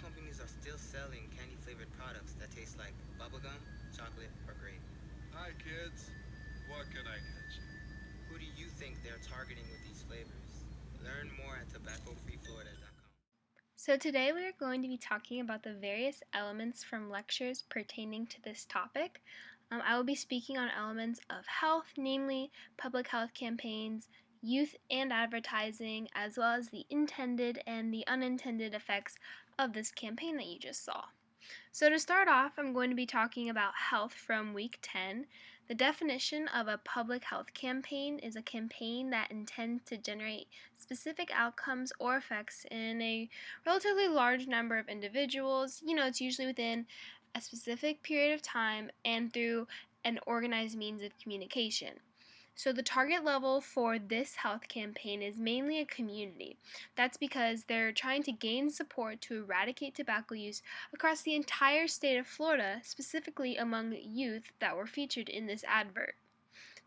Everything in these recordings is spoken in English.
companies are still selling candy-flavored products that taste like bubblegum, chocolate, or grape. Hi, kids. What can I get you? Who do you think they're targeting with these flavors? Learn more at tobaccofreeflorida.com. So today we are going to be talking about the various elements from lectures pertaining to this topic. I will be speaking on elements of health, namely public health campaigns, youth and advertising, as well as the intended and the unintended effects of this campaign that you just saw. So to start off, I'm going to be talking about health from week 10. The definition of a public health campaign is a campaign that intends to generate specific outcomes or effects in a relatively large number of individuals. It's usually within a specific period of time and through an organized means of communication. So, the target level for this health campaign is mainly a community. That's because they're trying to gain support to eradicate tobacco use across the entire state of Florida, specifically among youth that were featured in this advert.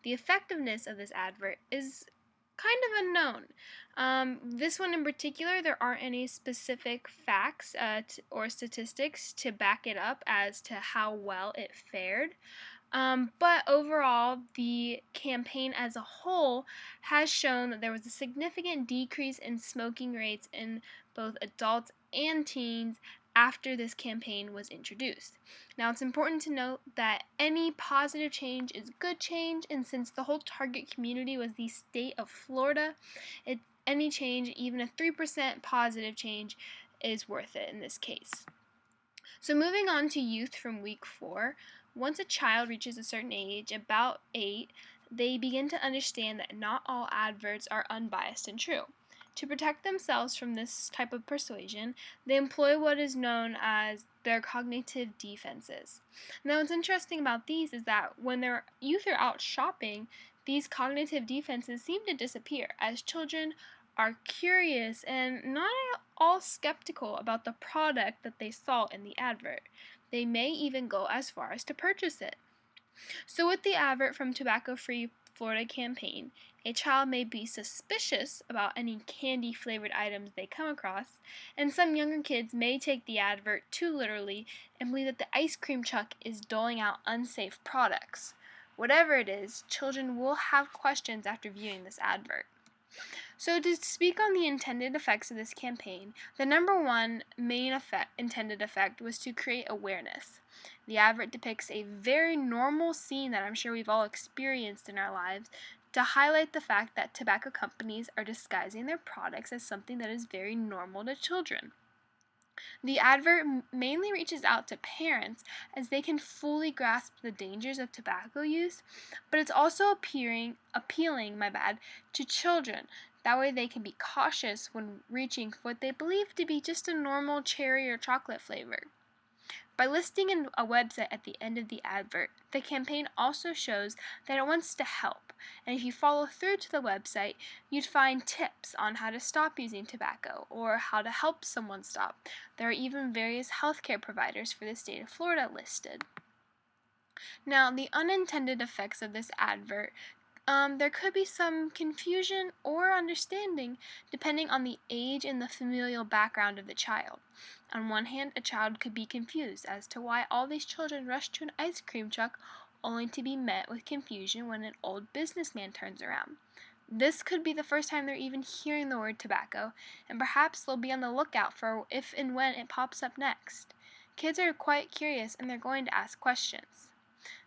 The effectiveness of this advert is kind of unknown. This one in particular, there aren't any specific facts or statistics to back it up as to how well it fared. But overall, the campaign as a whole has shown that there was a significant decrease in smoking rates in both adults and teens after this campaign was introduced. Now, it's important to note that any positive change is good change, and since the whole target community was the state of Florida, any change, even a 3% positive change, is worth it in this case. So moving on to youth from week 4, once a child reaches a certain age, about 8, they begin to understand that not all adverts are unbiased and true. To protect themselves from this type of persuasion, they employ what is known as their cognitive defenses. Now, what's interesting about these is that when their youth are out shopping, these cognitive defenses seem to disappear as children are curious and not at all skeptical about the product that they saw in the advert. They may even go as far as to purchase it. So, with the advert from Tobacco Free Florida campaign, a child may be suspicious about any candy flavored items they come across, and some younger kids may take the advert too literally and believe that the ice cream truck is doling out unsafe products. Whatever it is, children will have questions after viewing this advert. So, to speak on the intended effects of this campaign, the number one main intended effect was to create awareness. The advert depicts a very normal scene that I'm sure we've all experienced in our lives to highlight the fact that tobacco companies are disguising their products as something that is very normal to children. The advert mainly reaches out to parents as they can fully grasp the dangers of tobacco use, but it's also appealing to children. That way they can be cautious when reaching for what they believe to be just a normal cherry or chocolate flavor. By listing a website at the end of the advert, the campaign also shows that it wants to help, and if you follow through to the website, you'd find tips on how to stop using tobacco or how to help someone stop. There are even various healthcare providers for the state of Florida listed. Now, the unintended effects of this advert, there could be some confusion or understanding depending on the age and the familial background of the child. On one hand, a child could be confused as to why all these children rush to an ice cream truck only to be met with confusion when an old businessman turns around. This could be the first time they're even hearing the word tobacco, and perhaps they'll be on the lookout for if and when it pops up next. Kids are quite curious and they're going to ask questions.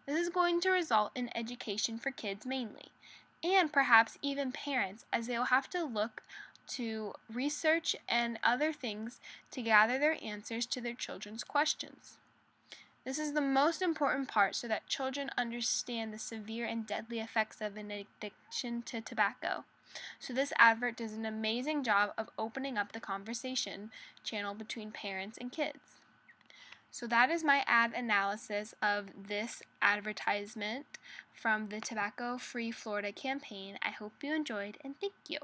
This is going to result in education for kids mainly, and perhaps even parents, as they will have to look to research and other things to gather their answers to their children's questions. This is the most important part so that children understand the severe and deadly effects of an addiction to tobacco. So, this advert does an amazing job of opening up the conversation channel between parents and kids. So that is my ad analysis of this advertisement from the Tobacco Free Florida campaign. I hope you enjoyed and thank you.